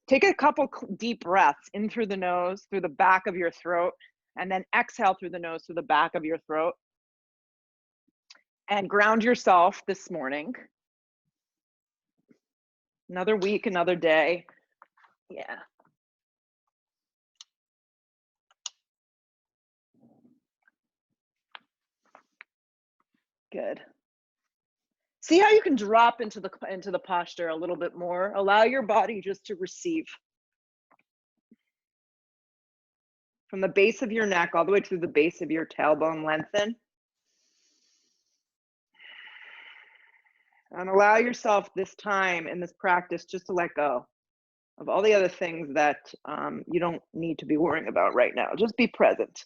Take a couple deep breaths in through the nose, through the back of your throat, and then exhale through the nose, through the back of your throat. And ground yourself this morning. Another week, another day. Yeah. Good. See how you can drop into the posture a little bit more. Allow your body just to receive. From the base of your neck all the way to the base of your tailbone, lengthen. And allow yourself this time in this practice just to let go of all the other things that you don't need to be worrying about right now. Just be present.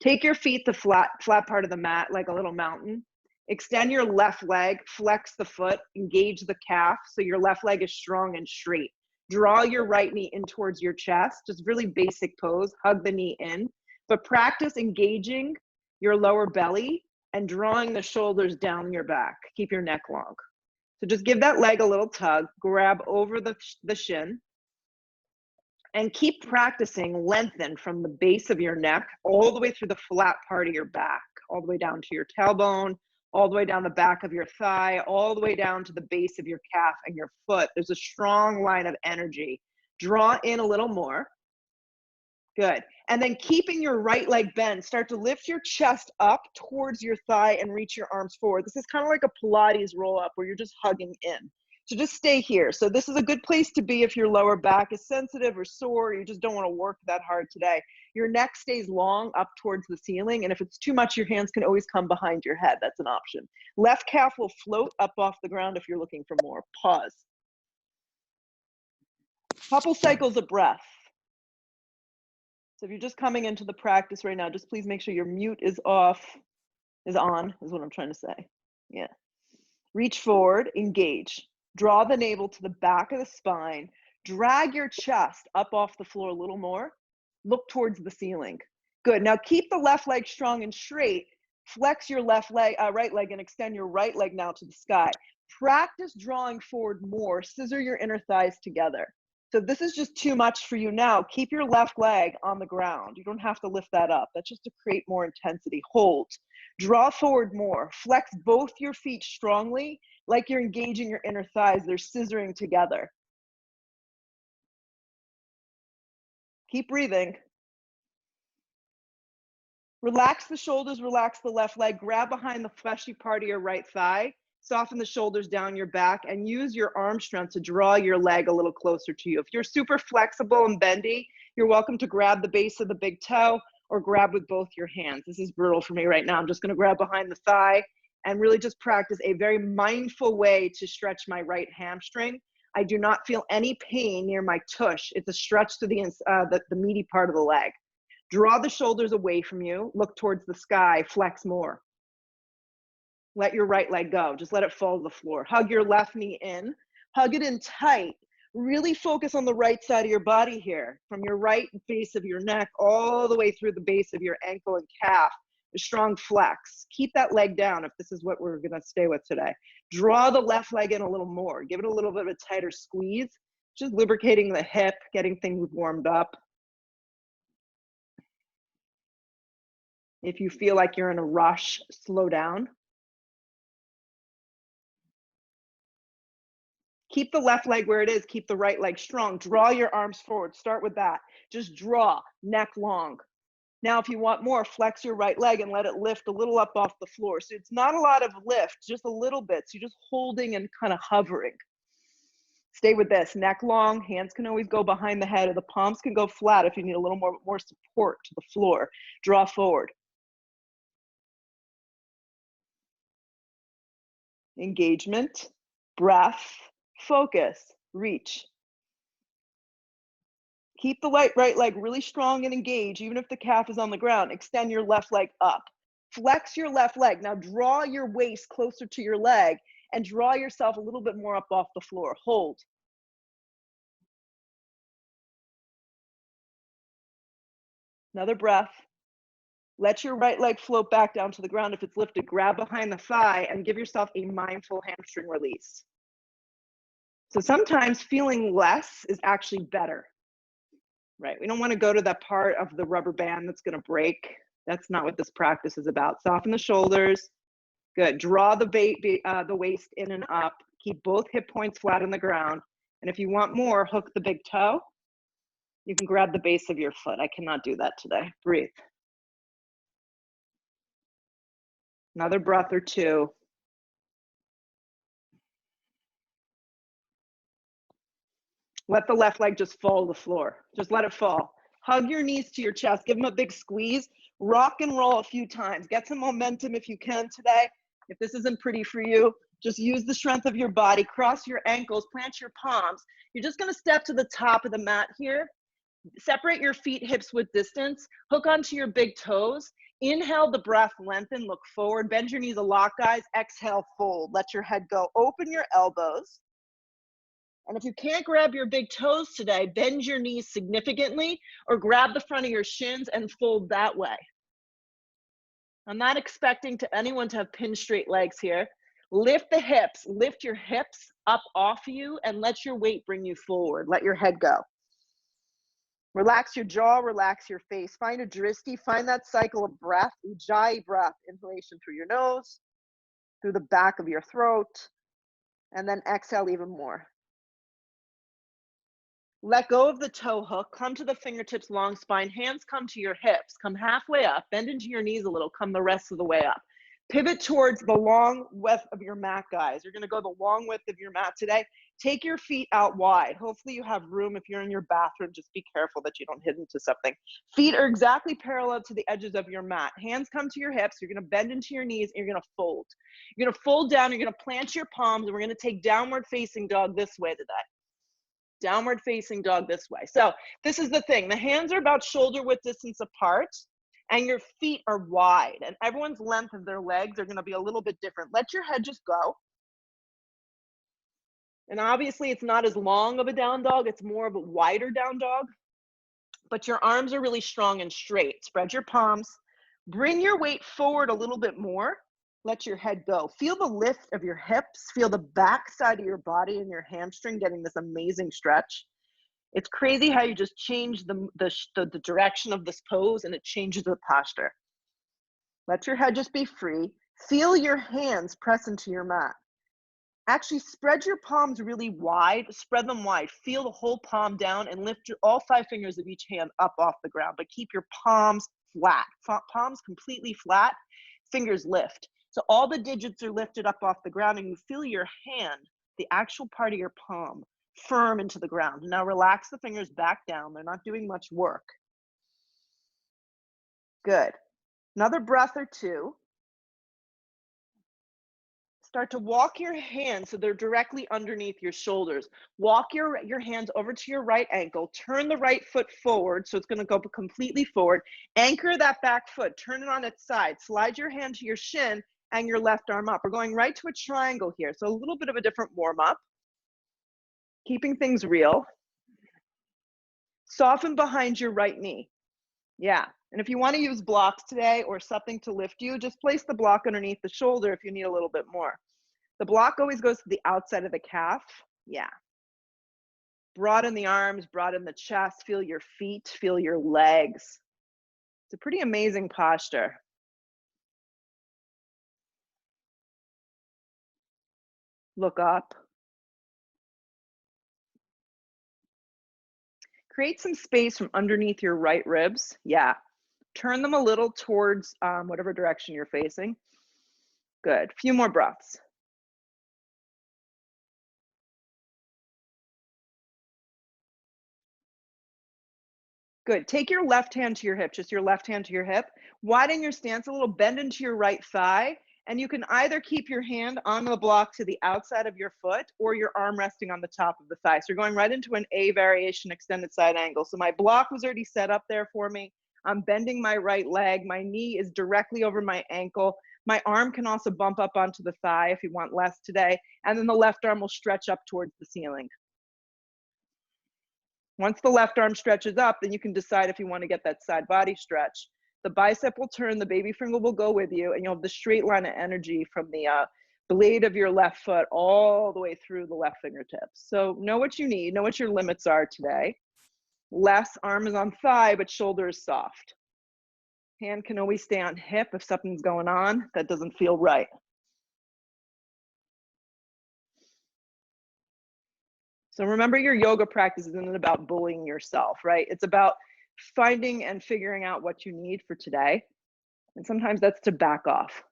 Take your feet to flat part of the mat like a little mountain. Extend your left leg, flex the foot, engage the calf so your left leg is strong and straight. Draw your right knee in towards your chest, just really basic pose, hug the knee in. But practice engaging your lower belly and drawing the shoulders down your back. Keep your neck long. So just give that leg a little tug, grab over the shin, and keep practicing lengthen from the base of your neck all the way through the flat part of your back, all the way down to your tailbone, all the way down the back of your thigh, all the way down to the base of your calf and your foot. There's a strong line of energy. Draw in a little more. Good. And then keeping your right leg bent, start to lift your chest up towards your thigh and reach your arms forward. This is kind of like a Pilates roll up where you're just hugging in. So just stay here. So this is a good place to be if your lower back is sensitive or sore, or you just don't want to work that hard today. Your neck stays long up towards the ceiling, and if it's too much, your hands can always come behind your head. That's an option. Left calf will float up off the ground if you're looking for more. Pause. Couple cycles of breath. So if you're just coming into the practice right now, just please make sure your mute is on, is what I'm trying to say. Yeah. Reach forward, engage. Draw the navel to the back of the spine. Drag your chest up off the floor a little more. Look towards the ceiling. Good. Now keep the left leg strong and straight. Flex your right leg and extend your right leg now to the sky. Practice drawing forward more. Scissor your inner thighs together. So if this is just too much for you now, keep your left leg on the ground. You don't have to lift that up. That's just to create more intensity. Hold. Draw forward more. Flex both your feet strongly, like you're engaging your inner thighs. They're scissoring together. Keep breathing. Relax the shoulders, relax the left leg. Grab behind the fleshy part of your right thigh. Soften the shoulders down your back and use your arm strength to draw your leg a little closer to you. If you're super flexible and bendy, you're welcome to grab the base of the big toe or grab with both your hands. This is brutal for me right now. I'm just going to grab behind the thigh and really just practice a very mindful way to stretch my right hamstring. I do not feel any pain near my tush. It's a stretch to the meaty part of the leg. Draw the shoulders away from you. Look towards the sky. Flex more. Let your right leg go. Just let it fall to the floor. Hug your left knee in. Hug it in tight. Really focus on the right side of your body here, from your right base of your neck all the way through the base of your ankle and calf. A strong flex. Keep that leg down if this is what we're going to stay with today. Draw the left leg in a little more. Give it a little bit of a tighter squeeze. Just lubricating the hip, getting things warmed up. If you feel like you're in a rush, slow down. Keep the left leg where it is. Keep the right leg strong. Draw your arms forward. Start with that. Just draw, neck long. Now, if you want more, flex your right leg and let it lift a little up off the floor. So it's not a lot of lift, just a little bit. So you're just holding and kind of hovering. Stay with this. Neck long. Hands can always go behind the head, or the palms can go flat if you need a little more support to the floor. Draw forward. Engagement, breath, focus, reach. Keep the right leg really strong and engaged, even if the calf is on the ground. Extend your left leg up. Flex your left leg. Now draw your waist closer to your leg and draw yourself a little bit more up off the floor. Hold. Another breath. Let your right leg float back down to the ground. If it's lifted, grab behind the thigh and give yourself a mindful hamstring release. So sometimes feeling less is actually better, right? We don't want to go to that part of the rubber band that's going to break. That's not what this practice is about. Soften the shoulders. Good. Draw the waist in and up. Keep both hip points flat on the ground. And if you want more, hook the big toe. You can grab the base of your foot. I cannot do that today. Breathe. Another breath or two. Let the left leg just fall to the floor. Just let it fall. Hug your knees to your chest. Give them a big squeeze. Rock and roll a few times. Get some momentum if you can today. If this isn't pretty for you, just use the strength of your body. Cross your ankles, plant your palms. You're just gonna step to the top of the mat here. Separate your feet hips width distance. Hook onto your big toes. Inhale the breath, lengthen, look forward. Bend your knees a lot, guys. Exhale, fold. Let your head go. Open your elbows. And if you can't grab your big toes today, bend your knees significantly or grab the front of your shins and fold that way. I'm not expecting anyone to have pin straight legs here. Lift the hips, lift your hips up off you and let your weight bring you forward. Let your head go. Relax your jaw, relax your face. Find a drishti, find that cycle of breath, ujjayi breath. Inhalation through your nose, through the back of your throat, and then exhale even more. Let go of the toe hook, come to the fingertips, long spine, hands come to your hips, come halfway up, bend into your knees a little, come the rest of the way up. Pivot towards the long width of your mat, guys. You're gonna go the long width of your mat today. Take your feet out wide. Hopefully you have room. If you're in your bathroom, just be careful that you don't hit into something. Feet are exactly parallel to the edges of your mat. Hands come to your hips. You're gonna bend into your knees and you're gonna fold. You're gonna fold down, you're gonna plant your palms, and we're gonna take downward facing dog this way today. Downward facing dog this way. So this is the thing. The hands are about shoulder width distance apart and your feet are wide and everyone's length of their legs are going to be a little bit different. Let your head just go. And obviously it's not as long of a down dog. It's more of a wider down dog, but your arms are really strong and straight. Spread your palms. Bring your weight forward a little bit more. Let your head go. Feel the lift of your hips. Feel the back side of your body and your hamstring getting this amazing stretch. It's crazy how you just change the direction of this pose and it changes the posture. Let your head just be free. Feel your hands press into your mat. Actually, spread your palms really wide. Spread them wide. Feel the whole palm down and lift all 5 fingers of each hand up off the ground, but keep your palms flat. Palms completely flat, fingers lift. So all the digits are lifted up off the ground and you feel your hand, the actual part of your palm, firm into the ground. Now relax the fingers back down. They're not doing much work. Good. Another breath or two. Start to walk your hands so they're directly underneath your shoulders. Walk your hands over to your right ankle. Turn the right foot forward, so it's going to go completely forward. Anchor that back foot. Turn it on its side. Slide your hand to your shin and your left arm up. We're going right to a triangle here, so a little bit of a different warm-up. Keeping things real. Soften behind your right knee. Yeah, and if you want to use blocks today or something to lift you, just place the block underneath the shoulder if you need a little bit more. The block always goes to the outside of the calf. Yeah. Broaden the arms, broaden the chest, feel your feet, feel your legs. It's a pretty amazing posture. Look up. Create some space from underneath your right ribs. Yeah. Turn them a little towards whatever direction you're facing. Good. Few more breaths. Good. Take your left hand to your hip, just your left hand to your hip. Widen your stance a little, bend into your right thigh, and you can either keep your hand on the block to the outside of your foot or your arm resting on the top of the thigh. So you're going right into an A variation extended side angle. So my block was already set up there for me. I'm bending my right leg. My knee is directly over my ankle. My arm can also bump up onto the thigh if you want less today. And then the left arm will stretch up towards the ceiling. Once the left arm stretches up, then you can decide if you want to get that side body stretch. The bicep will turn, the baby finger will go with you, and you'll have the straight line of energy from blade of your left foot all the way through the left fingertips. So know what you need, know what your limits are today. Less arm is on thigh, but shoulder is soft. Hand can always stay on hip if something's going on that doesn't feel right. So remember, your yoga practice isn't about bullying yourself, right? It's about finding and figuring out what you need for today. And sometimes that's to back off.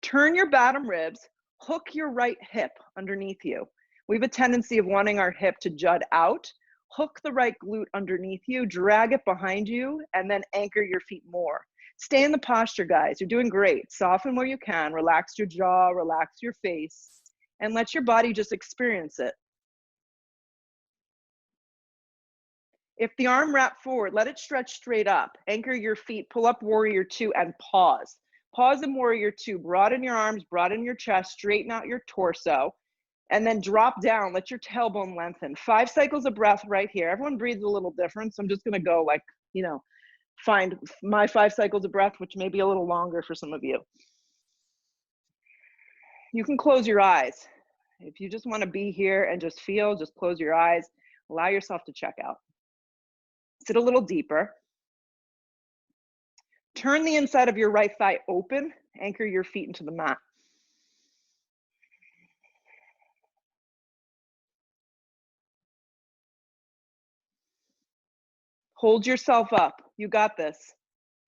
Turn your bottom ribs, hook your right hip underneath you. We have a tendency of wanting our hip to jut out. Hook the right glute underneath you, drag it behind you, and then anchor your feet more. Stay in the posture, guys. You're doing great. Soften where you can. Relax your jaw, relax your face, and let your body just experience it. If the arm wrapped forward, let it stretch straight up. Anchor your feet, pull up warrior two, and pause. Pause in warrior two. Broaden your arms, broaden your chest, straighten out your torso, and then drop down. Let your tailbone lengthen. 5 cycles of breath right here. Everyone breathes a little different, so I'm just gonna go like, find my 5 cycles of breath, which may be a little longer for some of you. You can close your eyes. If you just wanna be here and just feel, just close your eyes. Allow yourself to check out. Sit a little deeper. Turn the inside of your right thigh open. Anchor your feet into the mat. Hold yourself up. You got this.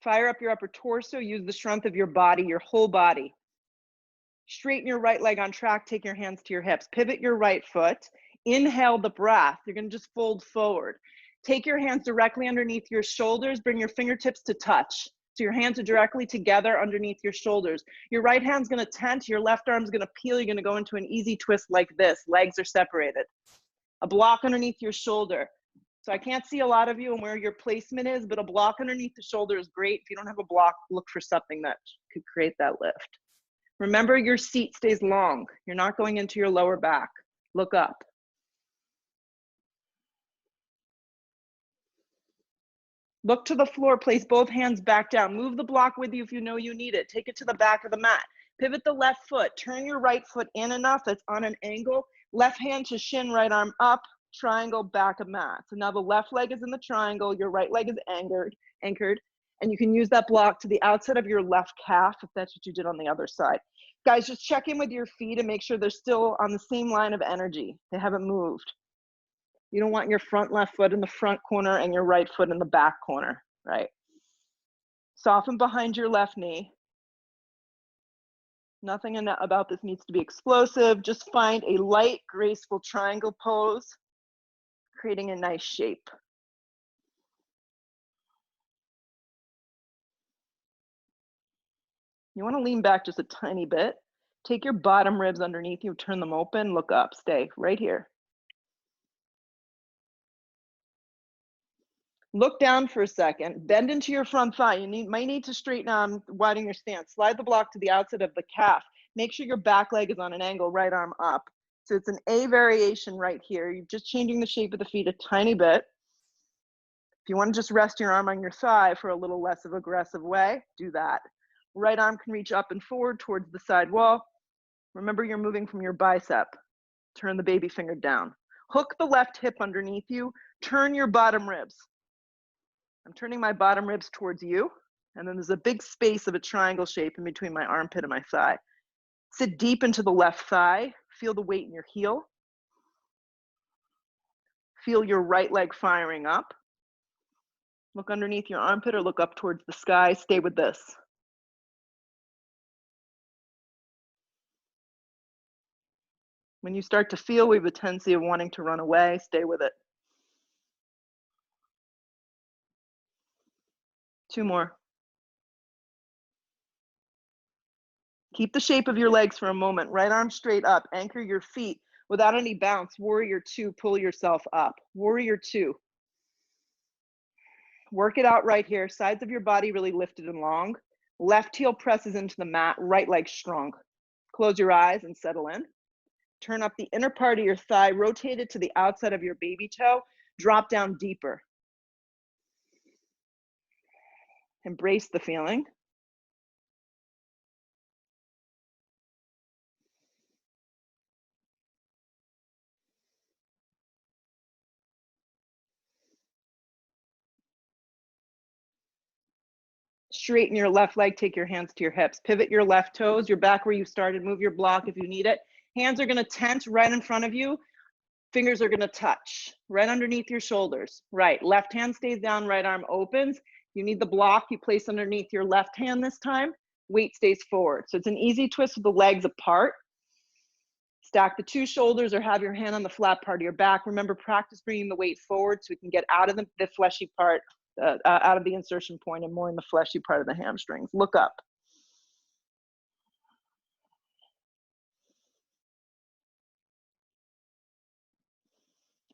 Fire up your upper torso. Use the strength of your body, your whole body. Straighten your right leg on track. Take your hands to your hips. Pivot your right foot. Inhale the breath. You're going to just fold forward. Take your hands directly underneath your shoulders. Bring your fingertips to touch. So your hands are directly together underneath your shoulders. Your right hand's going to tent. Your left arm's going to peel. You're going to go into an easy twist like this. Legs are separated. A block underneath your shoulder. So I can't see a lot of you and where your placement is, but a block underneath the shoulder is great. If you don't have a block, look for something that could create that lift. Remember, your seat stays long. You're not going into your lower back. Look up. Look to the floor, place both hands back down. Move the block with you if you know you need it. Take it to the back of the mat. Pivot the left foot. Turn your right foot in enough that's on an angle. Left hand to shin, right arm up, triangle, back of mat. So now the left leg is in the triangle, your right leg is anchored, and you can use that block to the outside of your left calf if that's what you did on the other side. Guys, just check in with your feet and make sure they're still on the same line of energy. They haven't moved. You don't want your front left foot in the front corner and your right foot in the back corner, right? Soften behind your left knee. Nothing about this needs to be explosive. Just find a light, graceful triangle pose, creating a nice shape. You want to lean back just a tiny bit. Take your bottom ribs underneath you, turn them open, look up, stay right here. Look down for a second, bend into your front thigh. You might need to straighten widen your stance. Slide the block to the outside of the calf. Make sure your back leg is on an angle, right arm up. So it's an A variation right here. You're just changing the shape of the feet a tiny bit. If you want to just rest your arm on your thigh for a little less of aggressive way, do that. Right arm can reach up and forward towards the side wall. Remember, you're moving from your bicep. Turn the baby finger down. Hook the left hip underneath you. Turn your bottom ribs. I'm turning my bottom ribs towards you, and then there's a big space of a triangle shape in between my armpit and my thigh. Sit deep into the left thigh. Feel the weight in your heel. Feel your right leg firing up. Look underneath your armpit or look up towards the sky. Stay with this. When you start to feel we have a tendency of wanting to run away, stay with it. 2 more. Keep the shape of your legs for a moment. Right arm straight up. Anchor your feet without any bounce. Warrior two, pull yourself up. Warrior two. Work it out right here. Sides of your body really lifted and long. Left heel presses into the mat. Right leg strong. Close your eyes and settle in. Turn up the inner part of your thigh. Rotate it to the outside of your baby toe. Drop down deeper. Embrace the feeling. Straighten your left leg, take your hands to your hips. Pivot your left toes, you're back where you started. Move your block if you need it. Hands are gonna tent right in front of you. Fingers are gonna touch right underneath your shoulders. Right, left hand stays down, right arm opens. You need the block you place underneath your left hand this time. Weight stays forward. So it's an easy twist with the legs apart. Stack the two shoulders or have your hand on the flat part of your back. Remember, practice bringing the weight forward so we can get out of the fleshy part, out of the insertion point and more in the fleshy part of the hamstrings. Look up.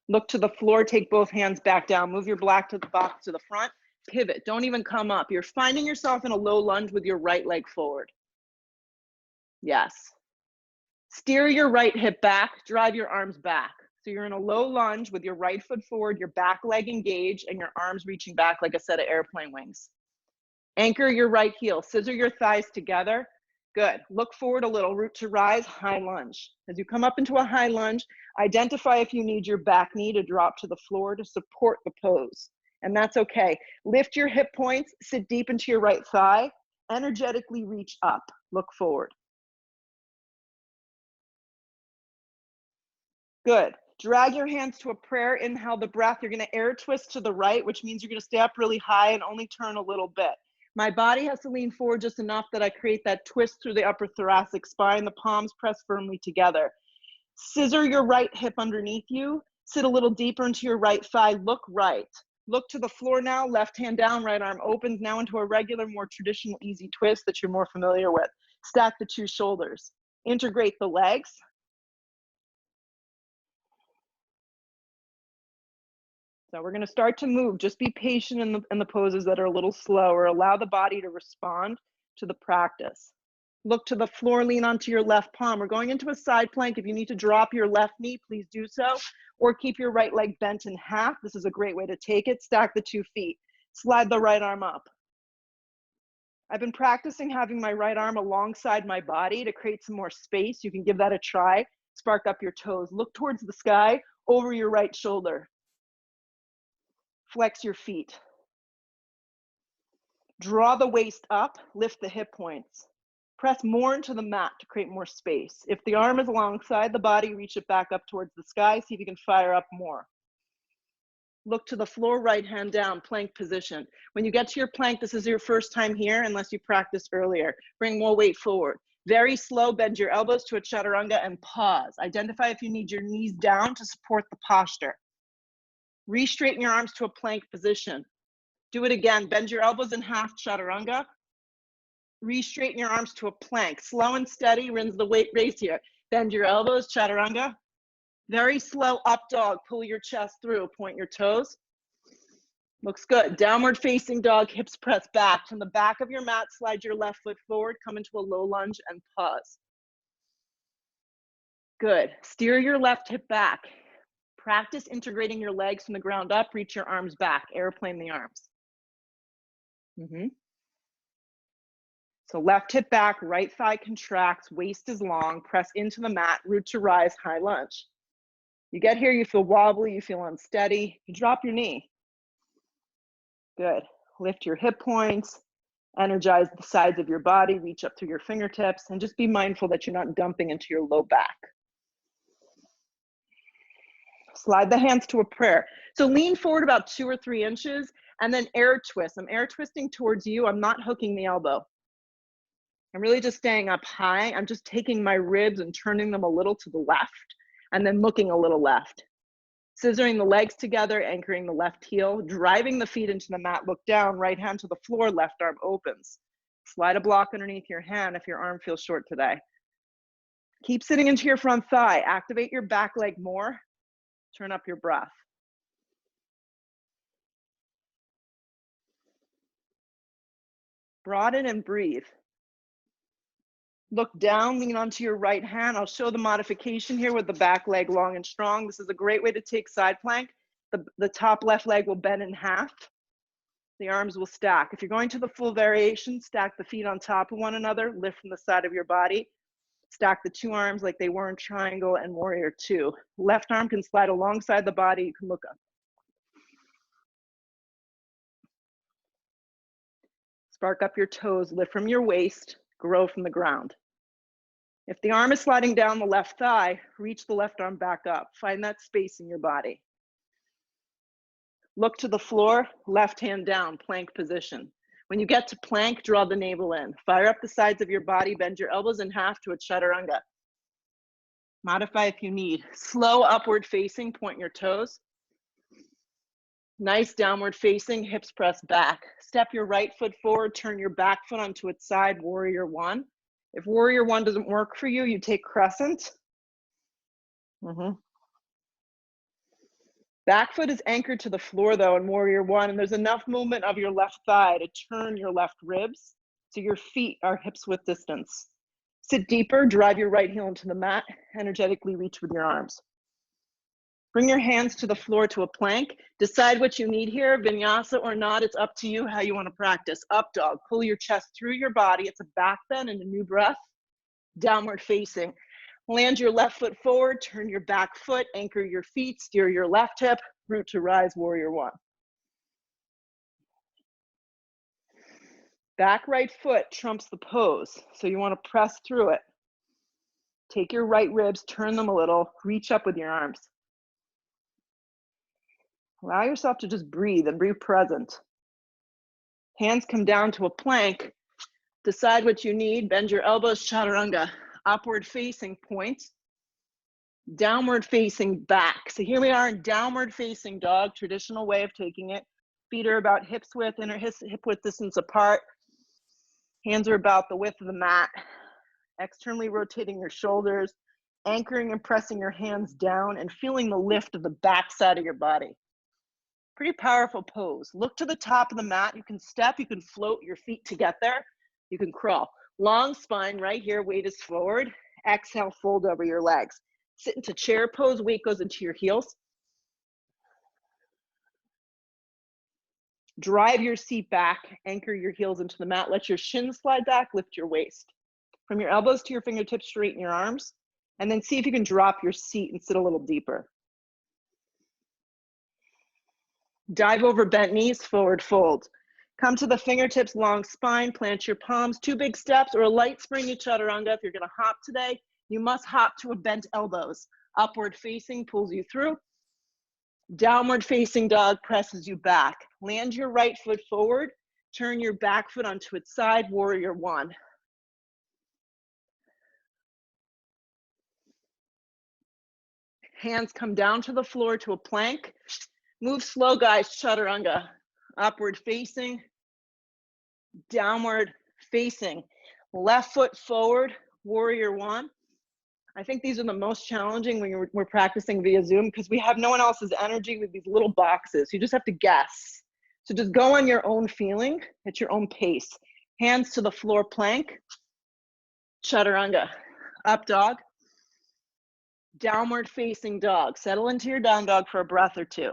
Look to the floor, take both hands back down. Move your block to the box to the front. Pivot, don't even come up. You're finding yourself in a low lunge with your right leg forward. Yes. Steer your right hip back, drive your arms back. So you're in a low lunge with your right foot forward, your back leg engaged, and your arms reaching back like a set of airplane wings. Anchor your right heel, scissor your thighs together. Good. Look forward a little, root to rise, high lunge. As you come up into a high lunge, identify if you need your back knee to drop to the floor to support the pose. And that's okay. Lift your hip points, sit deep into your right thigh, energetically reach up, look forward. Good. Drag your hands to a prayer, inhale the breath. You're gonna air twist to the right, which means you're gonna stay up really high and only turn a little bit. My body has to lean forward just enough that I create that twist through the upper thoracic spine. The palms press firmly together. Scissor your right hip underneath you. Sit a little deeper into your right thigh. Look right. Look to the floor now. Left hand down, right arm opens now into a regular, more traditional, easy twist that you're more familiar with. Stack the two shoulders. Integrate the legs. So we're going to start to move. Just be patient in the poses that are a little slower. Allow the body to respond to the practice. Look to the floor, lean onto your left palm. We're going into a side plank. If you need to drop your left knee, please do so, or keep your right leg bent in half. This is a great way to take it. Stack the 2 feet. Slide the right arm up. I've been practicing having my right arm alongside my body to create some more space. You can give that a try. Spark up your toes. Look towards the sky, over your right shoulder. Flex your feet. Draw the waist up, lift the hip points. Press more into the mat to create more space. If the arm is alongside the body, reach it back up towards the sky. See if you can fire up more. Look to the floor, right hand down, plank position. When you get to your plank, this is your first time here, unless you practiced earlier. Bring more weight forward. Very slow, bend your elbows to a chaturanga and pause. Identify if you need your knees down to support the posture. Re-straighten your arms to a plank position. Do it again. Bend your elbows in half, chaturanga. Re-straighten your arms to a plank. Slow and steady, rinse the weight raise here. Bend your elbows, chaturanga. Very slow up dog. Pull your chest through, point your toes. Looks good. Downward facing dog, hips press back. From the back of your mat, slide your left foot forward, come into a low lunge and pause. Good. Steer your left hip back. Practice integrating your legs from the ground up, reach your arms back, airplane the arms. So left hip back, right thigh contracts, waist is long, press into the mat, root to rise, high lunge. You get here, you feel wobbly, you feel unsteady, you drop your knee. Good. Lift your hip points, energize the sides of your body, reach up through your fingertips, and just be mindful that you're not dumping into your low back. Slide the hands to a prayer. So lean forward about 2 or 3 inches and then air twist. I'm air twisting towards you. I'm not hooking the elbow. I'm really just staying up high. I'm just taking my ribs and turning them a little to the left and then looking a little left. Scissoring the legs together, anchoring the left heel, driving the feet into the mat, look down, right hand to the floor, left arm opens. Slide a block underneath your hand if your arm feels short today. Keep sitting into your front thigh. Activate your back leg more. Turn up your breath. Broaden and breathe. Look down, lean onto your right hand. I'll show the modification here with the back leg long and strong. This is a great way to take side plank. The top left leg will bend in half. The arms will stack. If you're going to the full variation, stack the feet on top of one another, lift from the side of your body. Stack the 2 arms like they were in triangle and warrior 2. Left arm can slide alongside the body. You can look up. Spark up your toes, lift from your waist, grow from the ground. If the arm is sliding down the left thigh, reach the left arm back up. Find that space in your body. Look to the floor, left hand down, plank position. When you get to plank, draw the navel in. Fire up the sides of your body, bend your elbows in half to a chaturanga. Modify if you need. Slow upward facing, point your toes. Nice downward facing, hips press back. Step your right foot forward, turn your back foot onto its side, warrior one. If warrior one doesn't work for you, you take crescent. Back foot is anchored to the floor though in warrior one, and there's enough movement of your left thigh to turn your left ribs so your feet are hips width distance. Sit deeper, drive your right heel into the mat, energetically reach with your arms. Bring your hands to the floor to a plank. Decide what you need here, vinyasa or not, it's up to you how you want to practice. Up dog, pull your chest through your body. It's a back bend and a new breath. Downward facing. Land your left foot forward, turn your back foot, anchor your feet, steer your left hip, root to rise, warrior one. Back right foot trumps the pose, so you want to press through it. Take your right ribs, turn them a little, reach up with your arms. Allow yourself to just breathe and be present. Hands come down to a plank. Decide what you need, bend your elbows, chaturanga. Upward facing point, downward facing back. So here we are in downward facing dog, traditional way of taking it. Feet are about hips width, inner hip width distance apart. Hands are about the width of the mat. Externally rotating your shoulders, anchoring and pressing your hands down and feeling the lift of the back side of your body. Pretty powerful pose. Look to the top of the mat. You can step, you can float your feet to get there. You can crawl. Long spine right here, weight is forward. Exhale, fold over your legs. Sit into chair pose, weight goes into your heels. Drive your seat back, anchor your heels into the mat. Let your shins slide back, lift your waist. From your elbows to your fingertips, straighten your arms. And then see if you can drop your seat and sit a little deeper. Dive over bent knees, forward fold. Come to the fingertips, long spine, plant your palms, 2 big steps or a light springy chaturanga. If you're gonna hop today, you must hop to a bent elbows. Upward facing pulls you through. Downward facing dog presses you back. Land your right foot forward, turn your back foot onto its side, warrior one. Hands come down to the floor to a plank. Move slow, guys, chaturanga. Upward facing, downward facing. Left foot forward, warrior one. I think these are the most challenging when we're practicing via Zoom because we have no one else's energy with these little boxes. You just have to guess. So just go on your own feeling at your own pace. Hands to the floor plank, chaturanga. Up dog, downward facing dog. Settle into your down dog for a breath or two.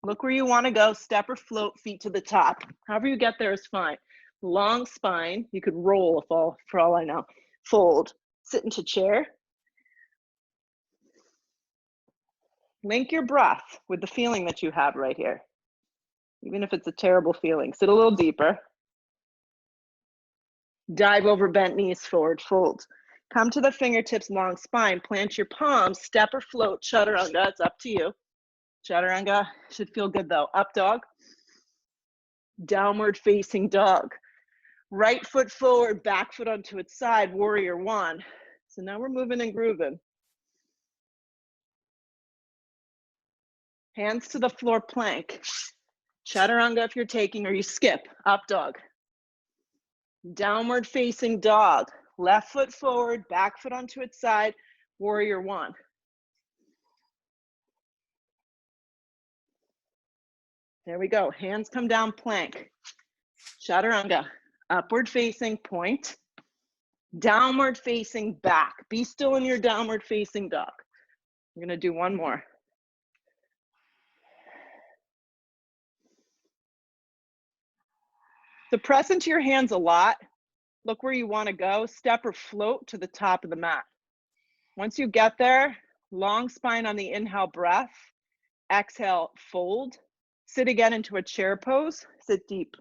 Look where you want to go, step or float, feet to the top. However you get there is fine. Long spine, you could roll for all I know. Fold, sit into chair. Link your breath with the feeling that you have right here. Even if it's a terrible feeling, sit a little deeper. Dive over bent knees, forward fold. Come to the fingertips, long spine, plant your palms, step or float, chaturanga, it's up to you. Chaturanga should feel good though. Up dog, downward facing dog. Right foot forward, back foot onto its side, warrior one. So now we're moving and grooving. Hands to the floor plank. Chaturanga if you're taking, or you skip. Up dog. Downward facing dog. Left foot forward, back foot onto its side, warrior one. There we go. Hands come down, plank. Chaturanga. Upward facing point. Downward facing back. Be still in your downward facing dog. We're gonna do one more. So press into your hands a lot. Look where you want to go. Step or float to the top of the mat. Once you get there, long spine on the inhale breath. Exhale, fold. Sit again into a chair pose. Sit deep.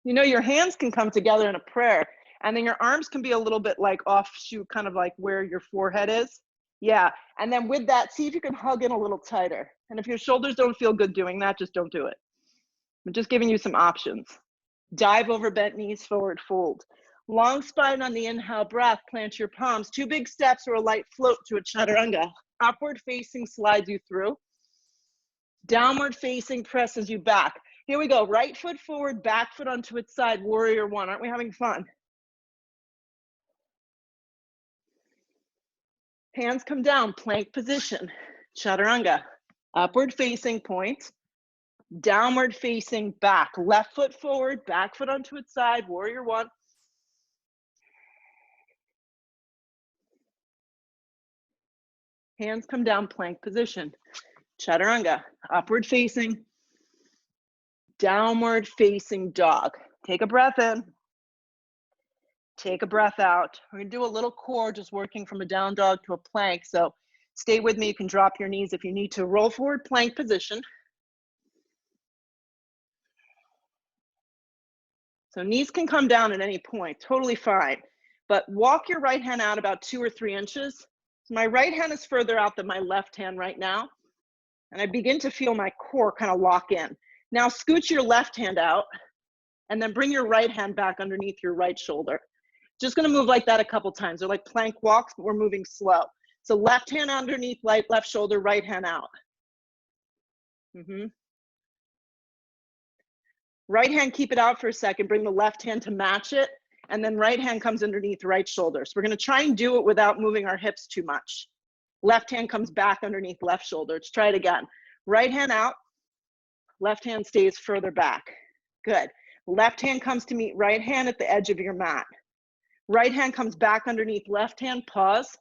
You know, your hands can come together in a prayer, and then your arms can be a little bit like offshoot, kind of like where your forehead is. Yeah, and then with that, see if you can hug in a little tighter. And if your shoulders don't feel good doing that, just don't do it. I'm just giving you some options. Dive over bent knees, forward fold. Long spine on the inhale breath, plant your palms. 2 big steps or a light float to a chaturanga. Upward facing slides you through. Downward facing presses you back. Here we go, right foot forward, back foot onto its side, warrior one. Aren't we having fun? Hands come down, plank position, chaturanga. Upward facing point, downward facing back. Left foot forward, back foot onto its side, warrior one. Hands come down, plank position, chaturanga. Upward facing, downward facing dog. Take a breath in. Take a breath out. We're gonna do a little core, just working from a down dog to a plank. So stay with me. You can drop your knees if you need to. Roll forward, plank position. So knees can come down at any point, totally fine. But walk your right hand out about 2 or 3 inches. So my right hand is further out than my left hand right now. And I begin to feel my core kind of lock in. Now scoot your left hand out and then bring your right hand back underneath your right shoulder. Just gonna move like that a couple times. They're like plank walks, but we're moving slow. So left hand underneath left shoulder, right hand out. Right hand, keep it out for a second. Bring the left hand to match it. And then right hand comes underneath right shoulder. So we're gonna try and do it without moving our hips too much. Left hand comes back underneath left shoulder. Let's try it again. Right hand out, left hand stays further back. Good. Left hand comes to meet right hand at the edge of your mat. Right hand comes back underneath left hand, pause.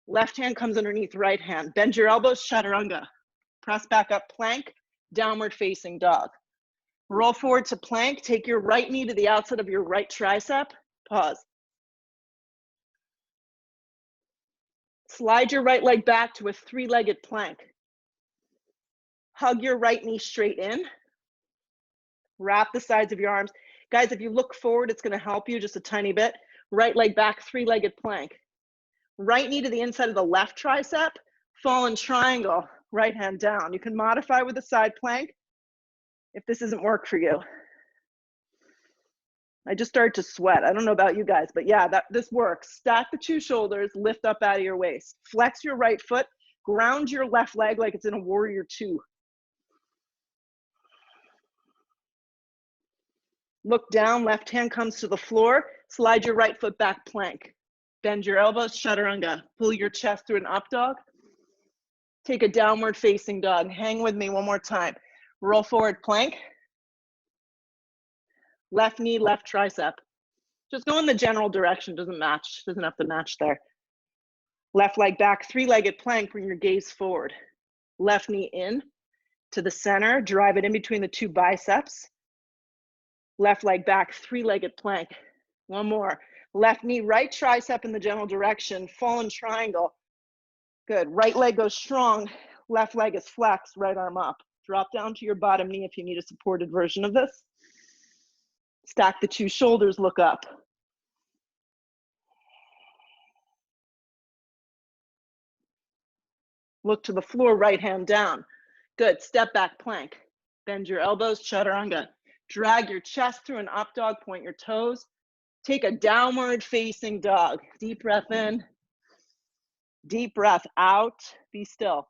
Left hand comes underneath right hand. Bend your elbows, chaturanga. Press back up, plank, downward facing dog. Roll forward to plank, take your right knee to the outside of your right tricep, pause. Slide your right leg back to a 3-legged plank. Hug your right knee straight in. Wrap the sides of your arms. Guys, if you look forward, it's gonna help you just a tiny bit. Right leg back, 3-legged plank. Right knee to the inside of the left tricep, fallen triangle, right hand down. You can modify with a side plank if this doesn't work for you. I just started to sweat. I don't know about you guys, but yeah, this works. Stack the 2 shoulders, lift up out of your waist. Flex your right foot, ground your left leg like it's in a warrior 2. Look down, left hand comes to the floor, slide your right foot back, plank. Bend your elbows, chaturanga. Pull your chest through an up dog. Take a downward facing dog. Hang with me one more time. Roll forward, plank. Left knee, left tricep. Just go in the general direction, doesn't have to match there. Left leg back, 3-legged plank, bring your gaze forward. Left knee in to the center, drive it in between the 2 biceps. Left leg back, 3-legged plank. One more. Left knee, right tricep in the general direction, fallen triangle. Good, right leg goes strong, left leg is flexed, right arm up. Drop down to your bottom knee if you need a supported version of this. Stack the 2 shoulders, look up. Look to the floor, right hand down. Good, step back plank. Bend your elbows, chaturanga. Drag your chest through an up dog, point your toes. Take a downward facing dog. Deep breath in, deep breath out, be still.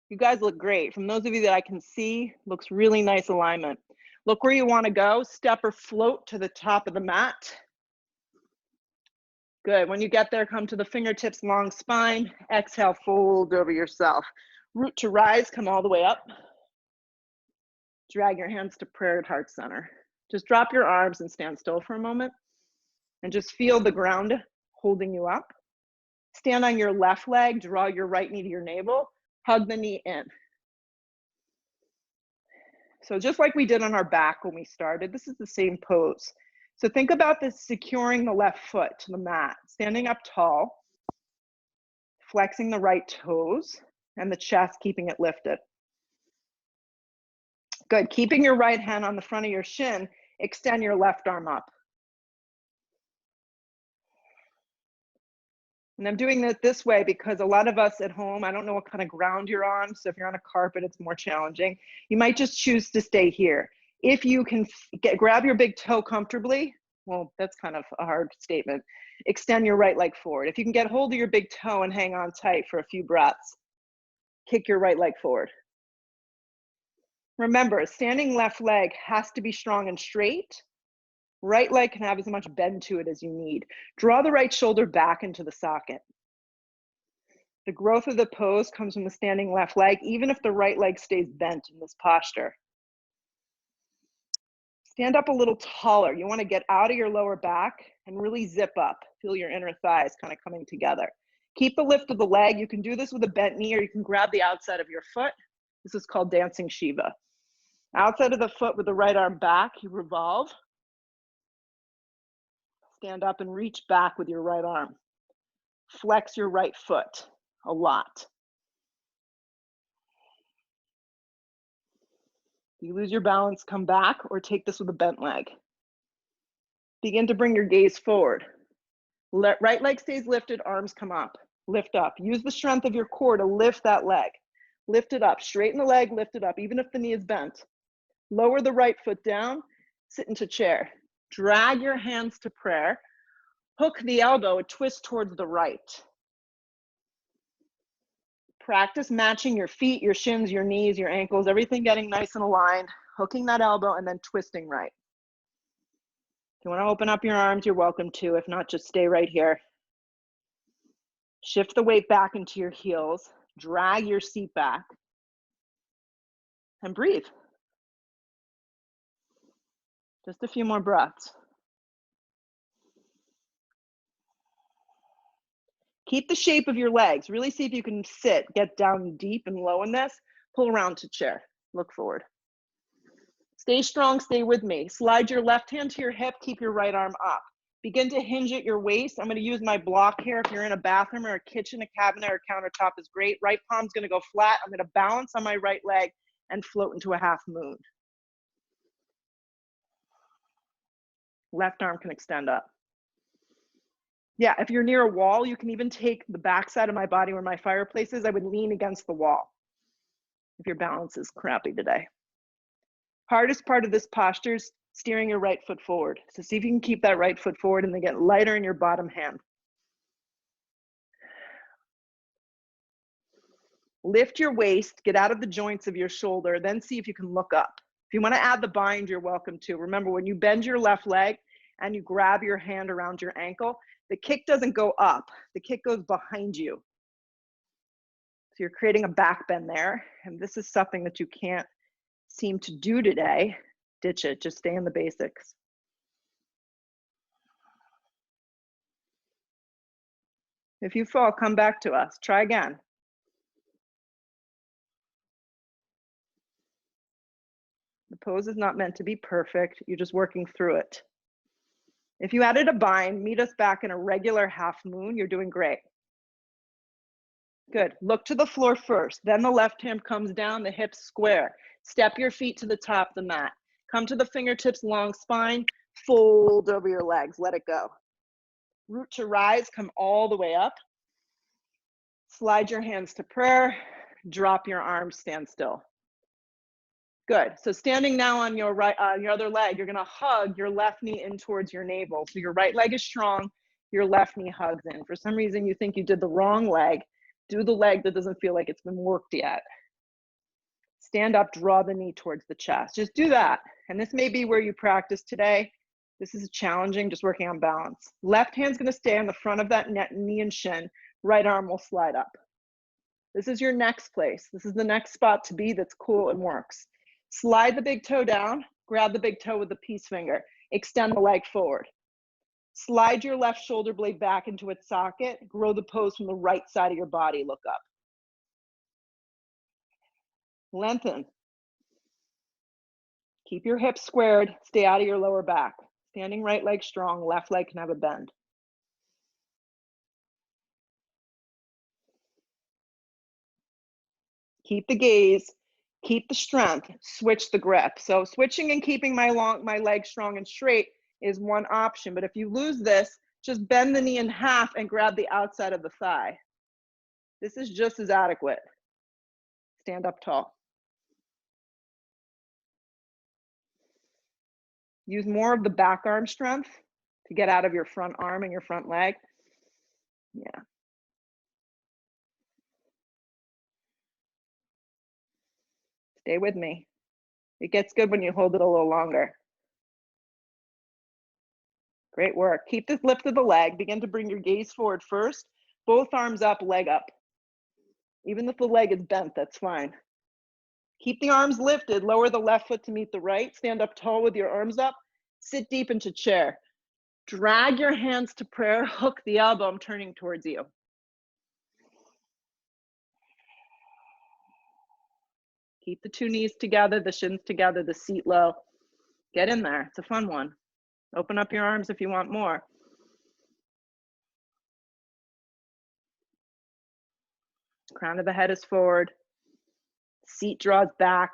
You guys look great. From those of you that I can see, looks really nice alignment. Look where you wanna go, step or float to the top of the mat. Good, when you get there, come to the fingertips, long spine. Exhale, fold over yourself. Root to rise, come all the way up. Drag your hands to prayer at heart center. Just drop your arms and stand still for a moment. And just feel the ground holding you up. Stand on your left leg, draw your right knee to your navel, hug the knee in. So just like we did on our back when we started, this is the same pose. So think about this securing the left foot to the mat, standing up tall, flexing the right toes, and the chest, keeping it lifted. Good. Keeping your right hand on the front of your shin, extend your left arm up. And I'm doing it this way because a lot of us at home, I don't know what kind of ground you're on. So if you're on a carpet, it's more challenging. You might just choose to stay here. If you can grab your big toe comfortably, well, that's kind of a hard statement. Extend your right leg forward. If you can get hold of your big toe and hang on tight for a few breaths, kick your right leg forward. Remember, standing left leg has to be strong and straight. Right leg can have as much bend to it as you need. Draw the right shoulder back into the socket. The growth of the pose comes from the standing left leg, even if the right leg stays bent in this posture. Stand up a little taller. You want to get out of your lower back and really zip up. Feel your inner thighs kind of coming together. Keep the lift of the leg. You can do this with a bent knee, or you can grab the outside of your foot. This is called dancing Shiva. Outside of the foot with the right arm back, you revolve. Stand up and reach back with your right arm. Flex your right foot a lot. If you lose your balance, come back or take this with a bent leg. Begin to bring your gaze forward. Right leg stays lifted, arms come up. Lift up. Use the strength of your core to lift that leg. Lift it up. Straighten the leg, lift it up, even if the knee is bent. Lower the right foot down, sit into chair. Drag your hands to prayer. Hook the elbow, twist towards the right. Practice matching your feet, your shins, your knees, your ankles, everything getting nice and aligned, hooking that elbow and then twisting right. If you want to open up your arms, you're welcome to. If not, just stay right here. Shift the weight back into your heels. Drag your seat back. And breathe. Just a few more breaths. Keep the shape of your legs. Really see if you can sit, get down deep and low in this. Pull around to chair. Look forward. Stay strong, stay with me. Slide your left hand to your hip, keep your right arm up. Begin to hinge at your waist. I'm going to use my block here. If you're in a bathroom or a kitchen, a cabinet, or a countertop is great. Right palm's going to go flat. I'm going to balance on my right leg and float into a half moon. Left arm can extend up. Yeah, if you're near a wall, you can even take the back side of my body where my fireplace is. I would lean against the wall if your balance is crappy today. Hardest part of this posture is steering your right foot forward. So see if you can keep that right foot forward and then get lighter in your bottom hand. Lift your waist, get out of the joints of your shoulder, then see if you can look up. If you want to add the bind, you're welcome to. Remember, when you bend your left leg and you grab your hand around your ankle, the kick doesn't go up, the kick goes behind you. So you're creating a back bend there, and this is something that you can't seem to do today. Ditch it, just stay in the basics. If you fall, come back to us, try again. The pose is not meant to be perfect, you're just working through it. If you added a bind, meet us back in a regular half moon, you're doing great. Good, look to the floor first, then the left hand comes down, the hips square. Step your feet to the top of the mat. Come to the fingertips, long spine, fold over your legs, let it go. Root to rise, come all the way up. Slide your hands to prayer, drop your arms, stand still. Good, so standing now on your your other leg, you're gonna hug your left knee in towards your navel. So your right leg is strong, your left knee hugs in. For some reason you think you did the wrong leg, do the leg that doesn't feel like it's been worked yet. Stand up, draw the knee towards the chest. Just do that. And this may be where you practice today. This is challenging, just working on balance. Left hand's gonna stay on the front of that knee and shin. Right arm will slide up. This is your next place. This is the next spot to be that's cool and works. Slide the big toe down, grab the big toe with the peace finger. Extend the leg forward. Slide your left shoulder blade back into its socket. Grow the pose from the right side of your body, look up. Lengthen. Keep your hips squared, stay out of your lower back. Standing right leg strong, left leg can have a bend. Keep the gaze, keep the strength, switch the grip. So switching and keeping my leg strong and straight is one option. But if you lose this, just bend the knee in half and grab the outside of the thigh. This is just as adequate. Stand up tall. Use more of the back arm strength to get out of your front arm and your front leg. Yeah. Stay with me. It gets good when you hold it a little longer. Great work. Keep this lift of the leg. Begin to bring your gaze forward first. Both arms up, leg up. Even if the leg is bent, that's fine. Keep the arms lifted. Lower the left foot to meet the right. Stand up tall with your arms up. Sit deep into chair. Drag your hands to prayer. Hook the elbow. I'm turning towards you. Keep the two knees together, the shins together, the seat low. Get in there. It's a fun one. Open up your arms if you want more. Crown of the head is forward. Seat draws back.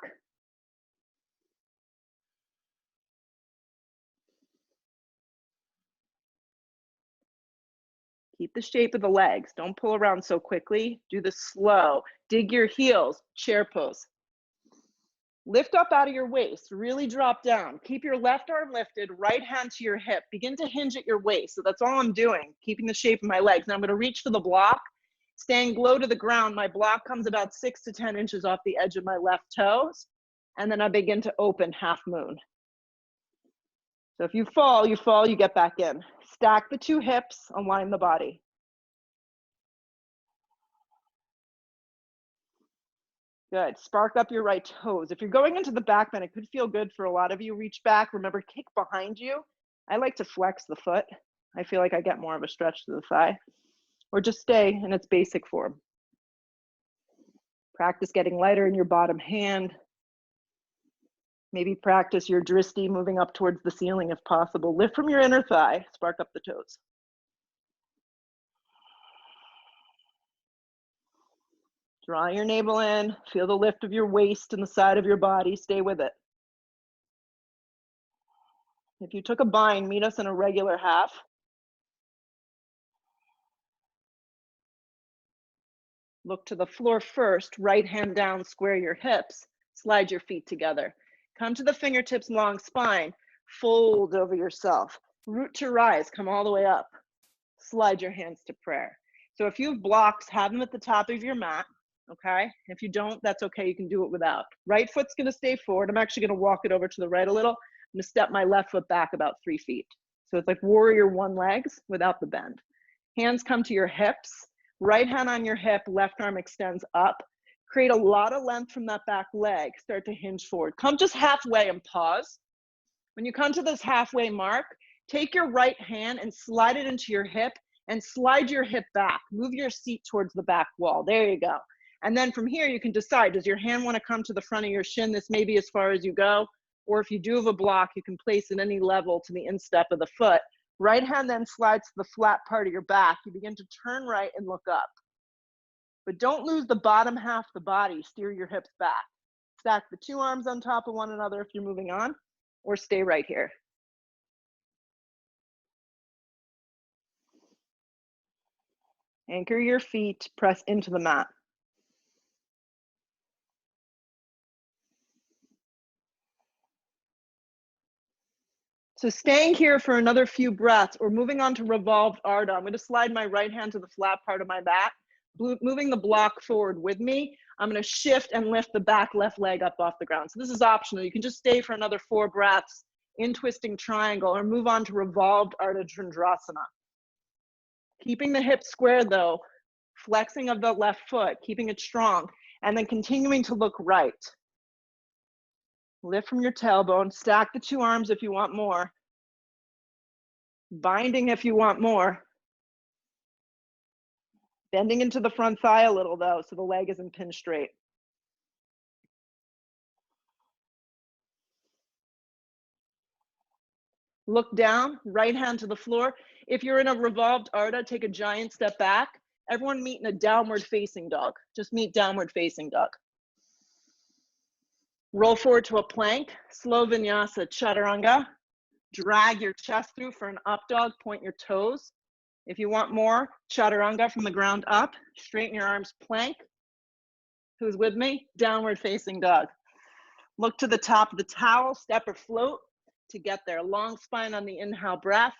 Keep the shape of the legs. Don't pull around so quickly. Do this slow. Dig your heels. Chair pose. Lift up out of your waist. Really drop down. Keep your left arm lifted. Right hand to your hip. Begin to hinge at your waist. So that's all I'm doing. Keeping the shape of my legs. Now I'm going to reach for the block. Staying low to the ground. My block comes about 6 to 10 inches off the edge of my left toes. And then I begin to open half moon. So if you fall, you get back in. Stack the two hips, align the body. Good. Spark up your right toes. If you're going into the back bend, it could feel good for a lot of you. Reach back. Remember, kick behind you. I like to flex the foot. I feel like I get more of a stretch to the thigh. Or just stay in its basic form. Practice getting lighter in your bottom hand. Maybe practice your dristi moving up towards the ceiling if possible. Lift from your inner thigh. Spark up the toes. Draw your navel in. Feel the lift of your waist and the side of your body. Stay with it. If you took a bind, meet us in a regular half. Look to the floor first. Right hand down, square your hips. Slide your feet together. Come to the fingertips, long spine. Fold over yourself. Root to rise. Come all the way up. Slide your hands to prayer. So if you have blocks, have them at the top of your mat. Okay. If you don't, that's okay. You can do it without. Right foot's going to stay forward. I'm actually going to walk it over to the right a little. I'm going to step my left foot back about 3 feet. So it's like warrior one legs without the bend. Hands come to your hips. Right hand on your hip, left arm extends up. Create a lot of length from that back leg. Start to hinge forward. Come just halfway and pause. When you come to this halfway mark, take your right hand and slide it into your hip and slide your hip back. Move your seat towards the back wall. There you go. And then from here, you can decide, does your hand want to come to the front of your shin? This may be as far as you go. Or if you do have a block, you can place it any level to the instep of the foot. Right hand then slides to the flat part of your back. You begin to turn right and look up. But don't lose the bottom half of the body. Steer your hips back. Stack the two arms on top of one another if you're moving on, or stay right here. Anchor your feet, press into the mat. So staying here for another few breaths, or moving on to revolved Ardha. I'm going to slide my right hand to the flat part of my back, moving the block forward with me. I'm going to shift and lift the back left leg up off the ground. So this is optional. You can just stay for another 4 breaths in twisting triangle, or move on to revolved Ardha Chandrasana. Keeping the hips square though, flexing of the left foot, keeping it strong, and then continuing to look right. Lift from your tailbone, stack the two arms if you want more. Binding if you want more. Bending into the front thigh a little though, so the leg isn't pinned straight. Look down, right hand to the floor. If you're in a revolved Ardha, take a giant step back. Everyone meet in a downward facing dog. Just meet downward facing dog. Roll forward to a plank, slow vinyasa, chaturanga. Drag your chest through for an up dog, point your toes. If you want more, chaturanga from the ground up, straighten your arms, plank. Who's with me? Downward facing dog. Look to the top of the towel, step or float to get there. Long spine on the inhale breath.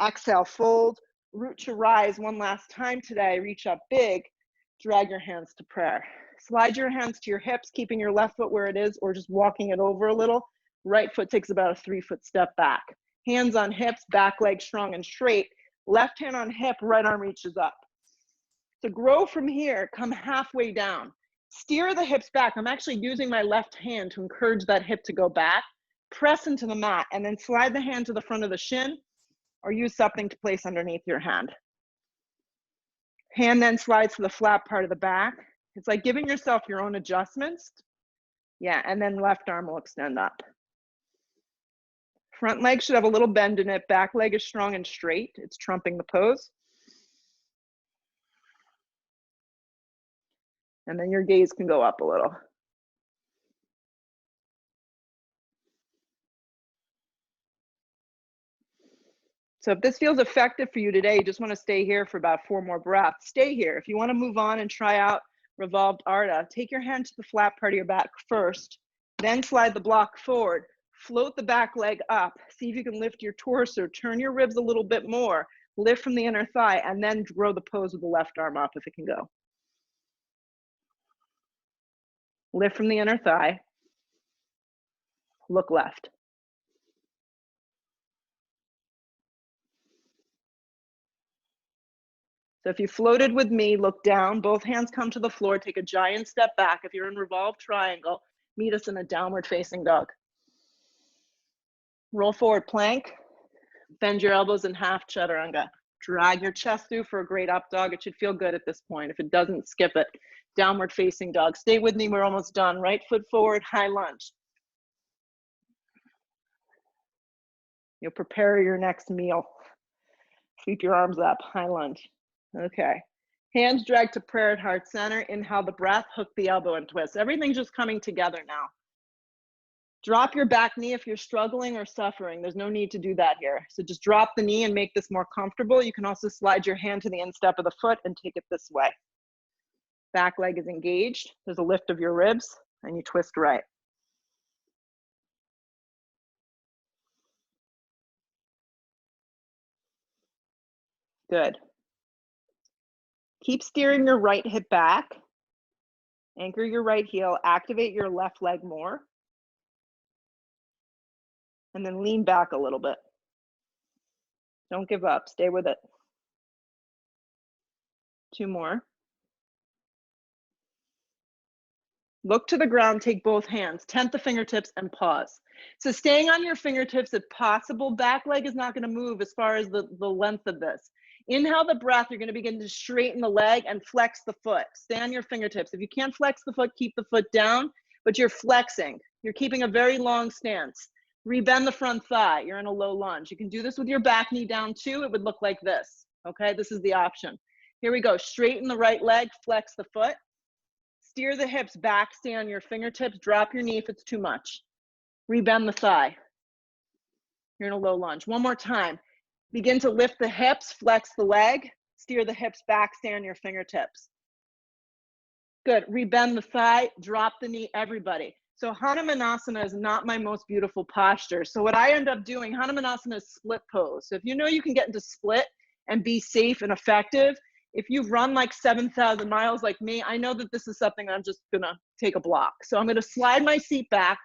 Exhale, fold. Root to rise one last time today. Reach up big. Drag your hands to prayer. Slide your hands to your hips, keeping your left foot where it is, or just walking it over a little. Right foot takes about a 3-foot step back. Hands on hips, back leg strong and straight. Left hand on hip, right arm reaches up. To grow from here, come halfway down. Steer the hips back. I'm actually using my left hand to encourage that hip to go back. Press into the mat and then slide the hand to the front of the shin or use something to place underneath your hand. Hand then slides to the flat part of the back. It's like giving yourself your own adjustments. Yeah, and then left arm will extend up. Front leg should have a little bend in it. Back leg is strong and straight. It's trumping the pose. And then your gaze can go up a little. So if this feels effective for you today, you just want to stay here for about 4 more breaths. Stay here. If you want to move on and try out revolved Ardha, take your hand to the flat part of your back first, then slide the block forward. Float the back leg up. See if you can lift your torso. Turn your ribs a little bit more. Lift from the inner thigh, and then grow the pose with the left arm up if it can go. Lift from the inner thigh. Look left. So if you floated with me, look down, both hands come to the floor, take a giant step back. If you're in revolved triangle, meet us in a downward facing dog. Roll forward plank, bend your elbows in half, chaturanga. Drag your chest through for a great up dog. It should feel good at this point. If it doesn't, skip it. Downward facing dog. Stay with me, we're almost done. Right foot forward, high lunge. You'll prepare your next meal. Sweep your arms up, high lunge. Okay. Hands drag to prayer at heart center. Inhale the breath, hook the elbow and twist. Everything's just coming together now. Drop your back knee if you're struggling or suffering. There's no need to do that here. So just drop the knee and make this more comfortable. You can also slide your hand to the instep of the foot and take it this way. Back leg is engaged. There's a lift of your ribs and you twist right. Good. Keep steering your right hip back. Anchor your right heel. Activate your left leg more. And then lean back a little bit. Don't give up. Stay with it. 2 more. Look to the ground, take both hands, tent the fingertips and pause. So staying on your fingertips if possible, back leg is not gonna move as far as the length of this. Inhale the breath, you're gonna begin to straighten the leg and flex the foot. Stay on your fingertips. If you can't flex the foot, keep the foot down, but you're flexing. You're keeping a very long stance. Rebend the front thigh, you're in a low lunge. You can do this with your back knee down too. It would look like this, okay? This is the option. Here we go, straighten the right leg, flex the foot. Steer the hips back, stay on your fingertips, drop your knee if it's too much. Rebend the thigh. You're in a low lunge. One more time. Begin to lift the hips, flex the leg, steer the hips back, stay on your fingertips. Good, rebend the thigh, drop the knee, everybody. So Hanumanasana is not my most beautiful posture. So what I end up doing, Hanumanasana is split pose. So if you know you can get into split and be safe and effective, if you've run like 7,000 miles like me, I know that this is something I'm just gonna take a block. So I'm gonna slide my seat back,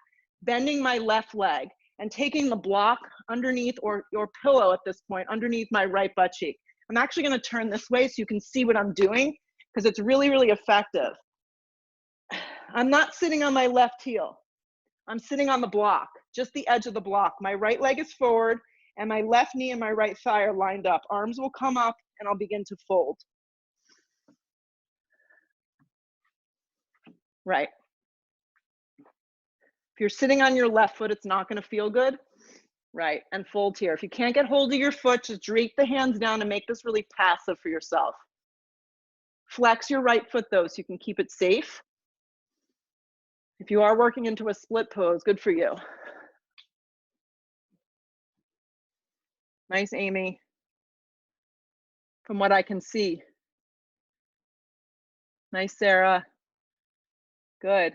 bending my left leg and taking the block underneath or your pillow at this point, underneath my right butt cheek. I'm actually gonna turn this way so you can see what I'm doing because it's really, really effective. I'm not sitting on my left heel. I'm sitting on the block, just the edge of the block. My right leg is forward and my left knee and my right thigh are lined up. Arms will come up and I'll begin to fold. Right. If you're sitting on your left foot, it's not going to feel good. Right, and fold here. If you can't get hold of your foot, just drape the hands down and make this really passive for yourself. Flex your right foot though, so you can keep it safe. If you are working into a split pose, good for you. Nice, Amy. From what I can see. Nice, Sarah. Good.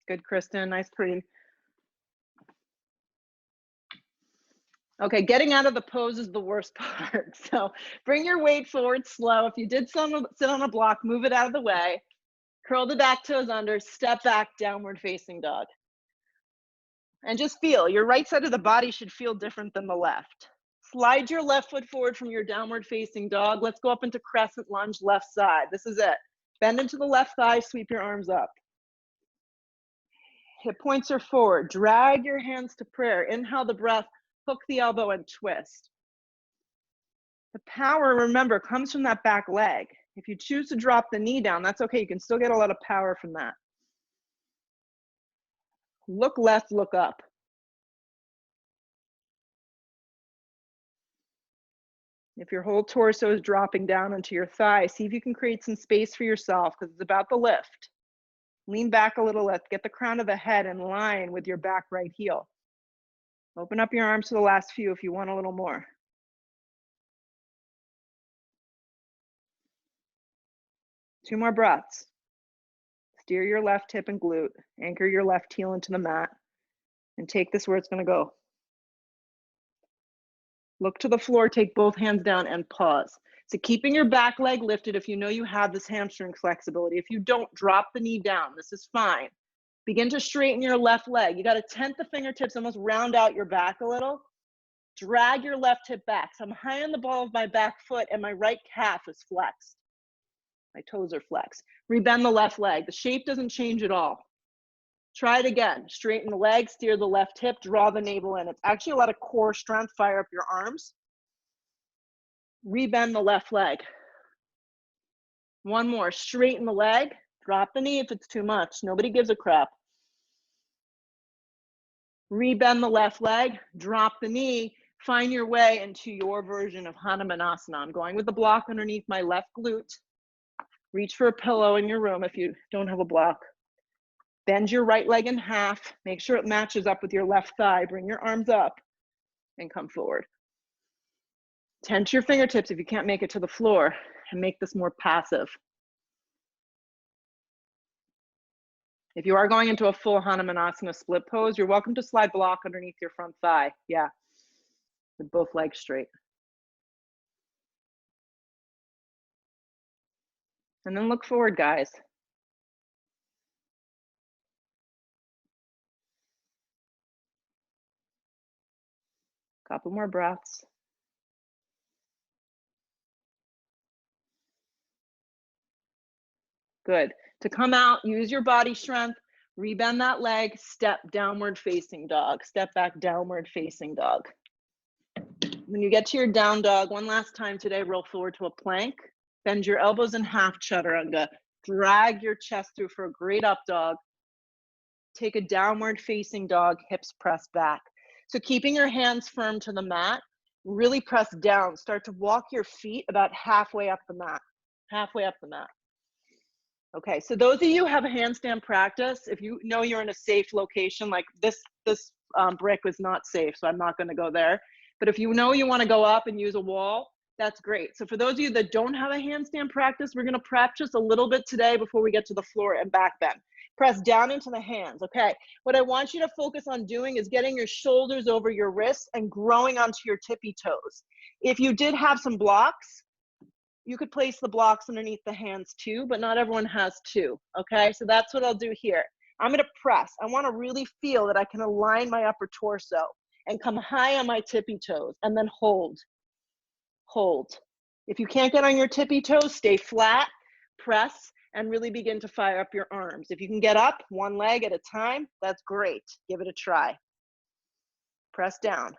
Good, Kristen. Nice, Preen. Okay, getting out of the pose is the worst part. So bring your weight forward slow. If you did sit on a block, move it out of the way. Curl the back toes under, step back, downward facing dog. And just feel, your right side of the body should feel different than the left. Slide your left foot forward from your downward facing dog. Let's go up into crescent lunge, left side. This is it. Bend into the left thigh, sweep your arms up. Hip points are forward. Drag your hands to prayer. Inhale the breath, hook the elbow and twist. The power, remember, comes from that back leg. If you choose to drop the knee down, that's okay. You can still get a lot of power from that. Look left, look up. If your whole torso is dropping down into your thigh, see if you can create some space for yourself because it's about the lift. Lean back a little, let's get the crown of the head in line with your back right heel. Open up your arms to the last few if you want a little more. Two more breaths. Steer your left hip and glute. Anchor your left heel into the mat and take this where it's going to go. Look to the floor, take both hands down and pause. So keeping your back leg lifted if you know you have this hamstring flexibility. If you don't, drop the knee down. This is fine. Begin to straighten your left leg. You got to tent the fingertips, almost round out your back a little. Drag your left hip back. So I'm high on the ball of my back foot and my right calf is flexed. My toes are flexed. Rebend the left leg. The shape doesn't change at all. Try it again. Straighten the leg, steer the left hip, draw the navel in. It's actually a lot of core strength. Fire up your arms. Rebend the left leg. One more. Straighten the leg. Drop the knee if it's too much. Nobody gives a crap. Rebend the left leg. Drop the knee. Find your way into your version of Hanumanasana. I'm going with the block underneath my left glute. Reach for a pillow in your room if you don't have a block. Bend your right leg in half. Make sure it matches up with your left thigh. Bring your arms up and come forward. Tense your fingertips if you can't make it to the floor and make this more passive. If you are going into a full Hanumanasana split pose, you're welcome to slide block underneath your front thigh. Yeah, with both legs straight. And then look forward, guys. Couple more breaths. Good. To come out, use your body strength, rebend that leg, step downward facing dog. Step back, downward facing dog. When you get to your down dog, one last time today, roll forward to a plank. Bend your elbows in half, chaturanga. Drag your chest through for a great up dog. Take a downward facing dog, hips pressed back. So keeping your hands firm to the mat, really press down. Start to walk your feet about halfway up the mat. Halfway up the mat. Okay, so those of you who have a handstand practice, if you know you're in a safe location, like this brick was not safe, so I'm not going to go there. But if you know you want to go up and use a wall, that's great. So for those of you that don't have a handstand practice, we're going to practice a little bit today before we get to the floor and back bend. Press down into the hands. Okay, what I want you to focus on doing is getting your shoulders over your wrists and growing onto your tippy toes. If you did have some blocks, you could place the blocks underneath the hands too, but not everyone has two. Okay, so that's what I'll do here. I'm going to press. I want to really feel that I can align my upper torso and come high on my tippy toes and then hold. Hold. If you can't get on your tippy toes, stay flat, press, and really begin to fire up your arms. If you can get up one leg at a time, that's great. Give it a try. Press down.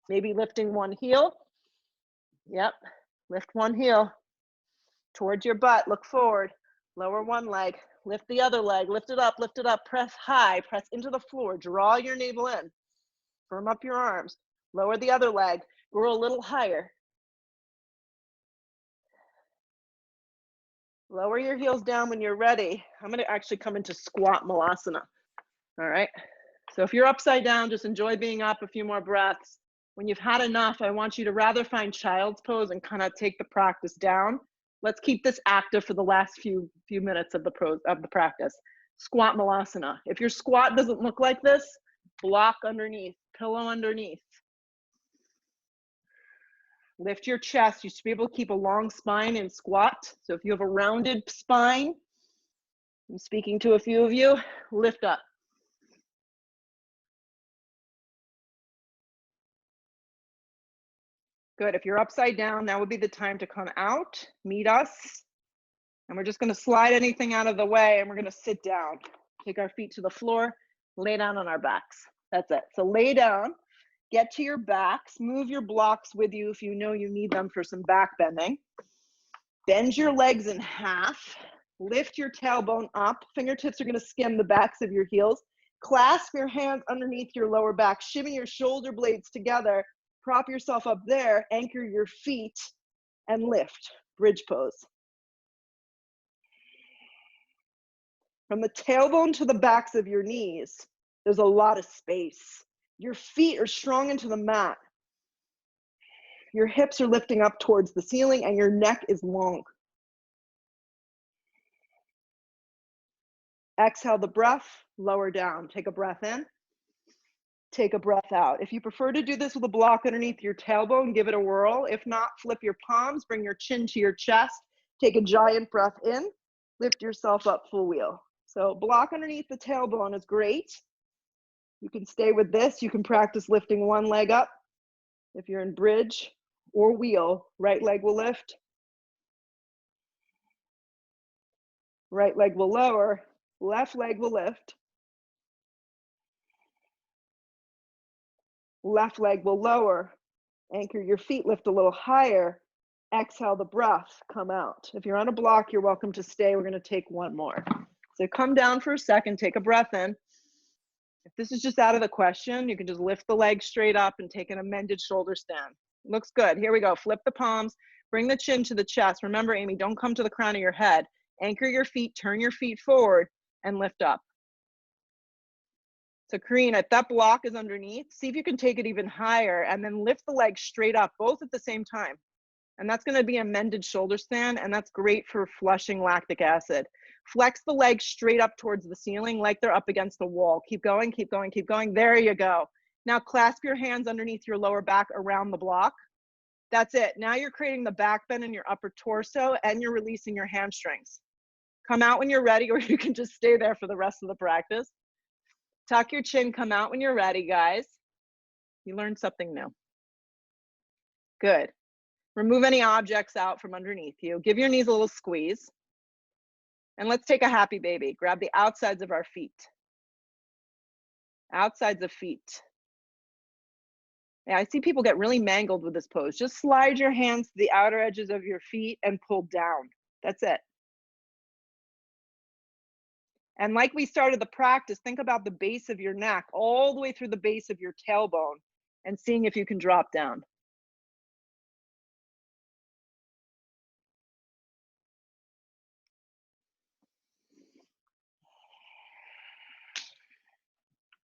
Maybe lifting one heel. Yep. Lift one heel towards your butt. Look forward. Lower one leg. Lift the other leg, lift it up, press high, press into the floor, draw your navel in, firm up your arms, lower the other leg, grow a little higher. Lower your heels down when you're ready. I'm gonna actually come into squat malasana, all right? So if you're upside down, just enjoy being up a few more breaths. When you've had enough, I want you to rather find child's pose and kind of take the practice down. Let's keep this active for the last few minutes of the practice. Squat malasana. If your squat doesn't look like this, block underneath, pillow underneath. Lift your chest. You should be able to keep a long spine in squat. So if you have a rounded spine, I'm speaking to a few of you, lift up. Good. If you're upside down, now would be the time to come out, meet us. And we're just going to slide anything out of the way and we're going to sit down. Take our feet to the floor, lay down on our backs. That's it. So lay down, get to your backs, move your blocks with you if you know you need them for some back bending. Bend your legs in half. Lift your tailbone up. Fingertips are going to skim the backs of your heels. Clasp your hands underneath your lower back. Shimmy your shoulder blades together. Prop yourself up there. Anchor your feet and lift. Bridge pose. From the tailbone to the backs of your knees, there's a lot of space. Your feet are strong into the mat. Your hips are lifting up towards the ceiling and your neck is long. Exhale the breath, lower down. Take a breath in, take a breath out. If you prefer to do this with a block underneath your tailbone, give it a whirl. If not, flip your palms, bring your chin to your chest, take a giant breath in, lift yourself up full wheel. So block underneath the tailbone is great. You can stay with this. You can practice lifting one leg up. If you're in bridge or wheel, right leg will lift. Right leg will lower, left leg will lift. Left leg will lower. Anchor your feet, lift a little higher. Exhale the breath, come out. If you're on a block, you're welcome to stay. We're gonna take one more. So come down for a second, take a breath in. If this is just out of the question, you can just lift the leg straight up and take an amended shoulder stand. Looks good. Here we go. Flip the palms, bring the chin to the chest. Remember, Amy, don't come to the crown of your head. Anchor your feet, turn your feet forward, and lift up. So Karina, if that block is underneath, see if you can take it even higher and then lift the leg straight up, both at the same time. And that's gonna be a amended shoulder stand, and that's great for flushing lactic acid. Flex the legs straight up towards the ceiling like they're up against the wall. Keep going, keep going, keep going. There you go. Now clasp your hands underneath your lower back around the block. That's it. Now you're creating the back bend in your upper torso and you're releasing your hamstrings. Come out when you're ready, or you can just stay there for the rest of the practice. Tuck your chin, come out when you're ready, guys. You learned something new. Good. Remove any objects out from underneath you. Give your knees a little squeeze. And let's take a happy baby. Grab the outsides of our feet. Outsides of feet. Yeah, I see people get really mangled with this pose. Just slide your hands to the outer edges of your feet and pull down. That's it. And like we started the practice, think about the base of your neck all the way through the base of your tailbone and seeing if you can drop down.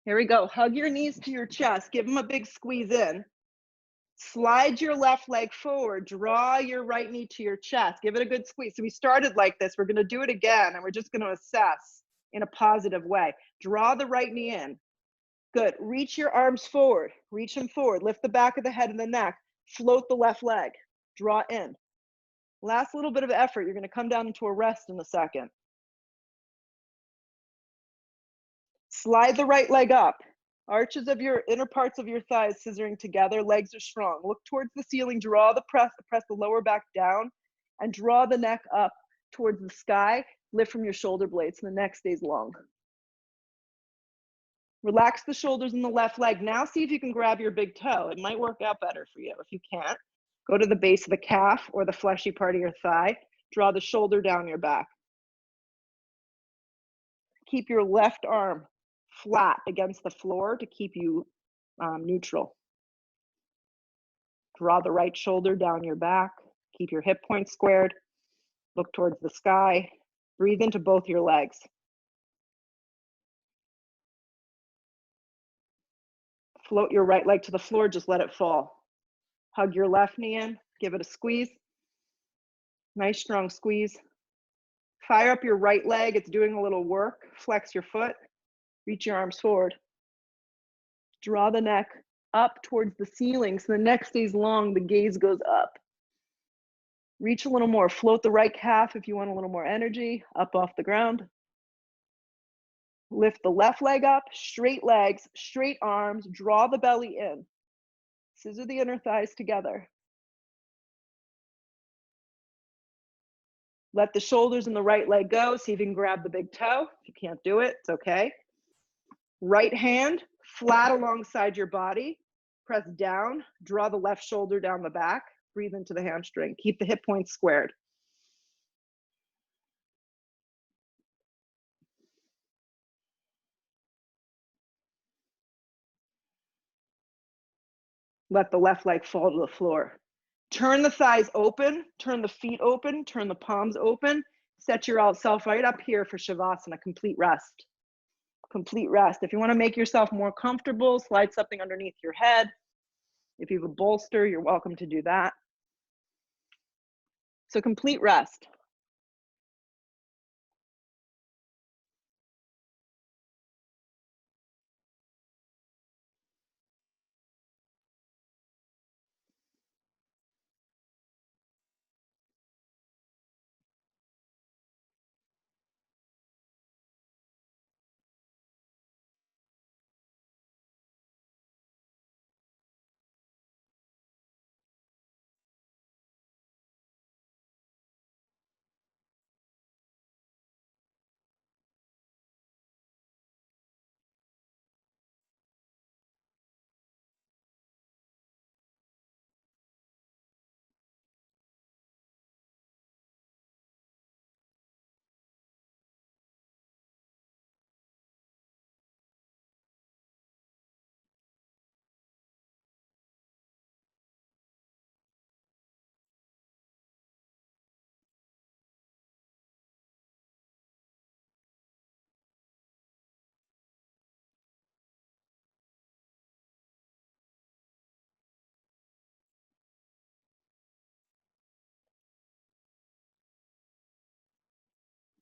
Here we go. Hug your knees to your chest. Give them a big squeeze in. Slide your left leg forward. Draw your right knee to your chest. Give it a good squeeze. So we started like this. We're going to do it again, and we're just going to assess in a positive way. Draw the right knee in. Good. Reach your arms forward. Reach them forward. Lift the back of the head and the neck. Float the left leg. Draw in. Last little bit of effort. You're going to come down into a rest in a second. Slide the right leg up. Arches of your inner parts of your thighs scissoring together. Legs are strong. Look towards the ceiling. Draw the press the lower back down and draw the neck up towards the sky. Lift from your shoulder blades so the neck stays long. Relax the shoulders in the left leg. Now see if you can grab your big toe. It might work out better for you. If you can't, go to the base of the calf or the fleshy part of your thigh. Draw the shoulder down your back. keep your left arm flat against the floor to keep you neutral. Draw the right shoulder down your back. Keep your hip points squared. Look towards the sky. Breathe into both your legs. Float your right leg to the floor, just let it fall. Hug your left knee in, give it a squeeze. Nice strong squeeze. Fire up your right leg, it's doing a little work. Flex your foot, reach your arms forward. Draw the neck up towards the ceiling so the neck stays long, the gaze goes up. Reach a little more, float the right calf if you want a little more energy, up off the ground. Lift the left leg up, straight legs, straight arms, draw the belly in. Scissor the inner thighs together. Let the shoulders and the right leg go. See if you can grab the big toe. If you can't do it, it's okay. Right hand flat alongside your body. Press down. Draw the left shoulder down the back. Breathe into the hamstring. Keep the hip points squared. Let the left leg fall to the floor. Turn the thighs open. Turn the feet open. Turn the palms open. Set yourself right up here for Shavasana, complete rest. Complete rest. If you want to make yourself more comfortable, slide something underneath your head. If you have a bolster, you're welcome to do that. So complete rest.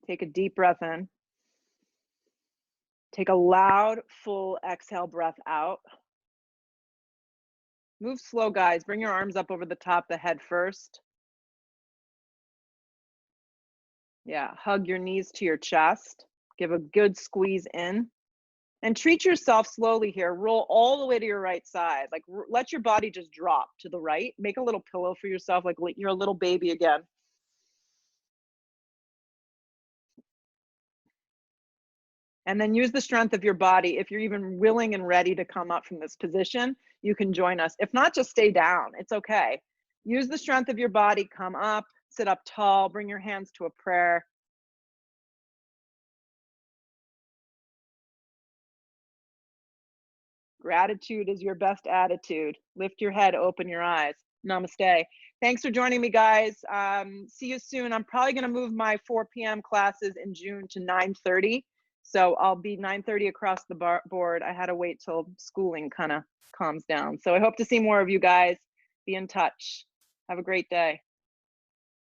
Take a deep breath in. Take a loud, full exhale breath out. Move slow, guys. Bring your arms up over the top of the head first. Yeah, hug your knees to your chest. Give a good squeeze in. And treat yourself slowly here. Roll all the way to your right side. Like, let your body just drop to the right. Make a little pillow for yourself, like you're a little baby again. And then use the strength of your body. If you're even willing and ready to come up from this position, you can join us. If not, just stay down. It's okay. Use the strength of your body. Come up, sit up tall, bring your hands to a prayer. Gratitude is your best attitude. Lift your head, open your eyes. Namaste. Thanks for joining me, guys. See you soon. I'm probably going to move my 4 p.m. classes in June to 9:30. So I'll be 9:30 across the board. I had to wait till schooling kind of calms down. So I hope to see more of you guys. Be in touch. Have a great day.